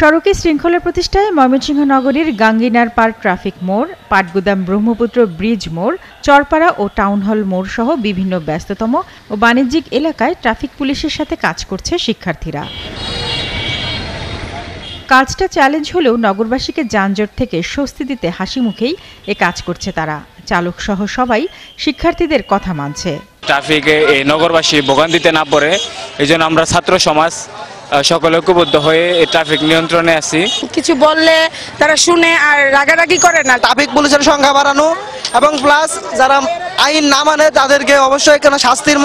সড়কে শৃঙ্খলা প্রতিষ্ঠায় ময়মনসিংহ নগরীর গাঙ্গিনার পার্ক ট্রাফিক মোড়, পাটগুদাম ব্রহ্মপুত্র ব্রিজ মোড়, চরপাড়া ও টাউন হল মোড় সহ বিভিন্ন ব্যস্ততম ও বাণিজ্যিক এলাকায় ট্রাফিক পুলিশের সাথে কাজ করছে শিক্ষার্থীরা। কাজটা চ্যালেঞ্জ হলেও নগরবাসীকে যানজট থেকে স্বস্তি দিতে হাসি মুখেই এ কাজ করছে তারা। চালক সহ সবাই শিক্ষার্থীদের কথা মানছে। ট্রাফিকে এই নগরবাসী ভোগান্তিতে না পড়ে এজন্য আমরা ছাত্র সমাজ সকলে ঐক্যবদ্ধ হয়ে এই ট্রাফিক নিয়ন্ত্রণে আছি। কিছু বললে তারা শুনে আর রাগারাগি করে না। ট্রাফিক পুলিশের সংখ্যা বাড়ানো এবং প্লাস যারা আইন না মানে তাদেরকে অবশ্যই এখানে শাস্তির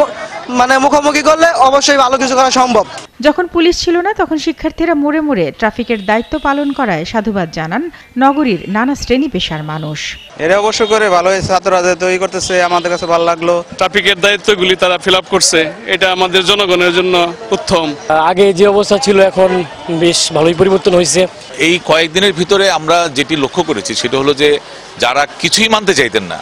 মুখোমুখি করলে অবশ্যই ভালো কিছু করা সম্ভব। যখন পুলিশ ছিল না তখন শিক্ষার্থীরা মোড়ে মোড়ে ট্রাফিকের দায়িত্ব পালন করায় সাধুবাদ জানান নগরীর নানা শ্রেণী পেশার মানুষ। এরা অবশ্য করে ভালো হয়েছে, ছাত্ররা তৈরি করতেছে, আমাদের কাছে ভালো লাগলো। ট্রাফিকের দায়িত্বগুলি তারা ফিল আপ করছে, এটা আমাদের জনগণের জন্য উত্তম। আগে যে অবস্থা ছিল এখন বেশ ভালোই পরিবর্তন হয়েছে। এই কয়েকদিনের ভিতরে আমরা যেটি লক্ষ্য করেছি সেটা হলো যে যারা কিছুই মানতে চাইতেন না,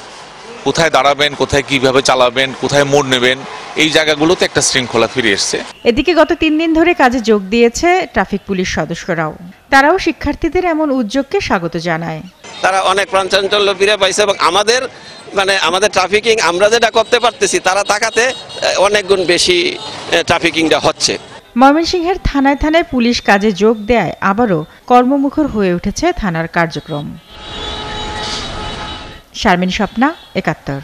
কোথায় দাঁড়াবেন, কোথায় কিভাবে চালাবেন, কোথায় মোড় নেবেন, এই জায়গাগুলোতে একটা শৃঙ্খলা ফিরে এসছে। এদিকে গত 3 দিন ধরে কাজে যোগ দিয়েছে ট্রাফিক পুলিশ সদস্যরাও। তারাও শিক্ষার্থীদের এমন উদ্যোগকে স্বাগত জানায়। তারা অনেক প্রাণচাঞ্চল্য ফিরে পাইছে এবং আমাদের ট্রাফিকিং আমরা যেটা করতে পারতেছি তারা তাকাতে অনেক গুণ বেশি ট্রাফিকিংটা হচ্ছে। ময়মনসিংহের থানায় থানায় পুলিশ কাজে যোগ দেয় আবারও কর্মমুখর হয়ে উঠেছে থানার কার্যক্রম। শারমিন স্বপ্না, ৭১।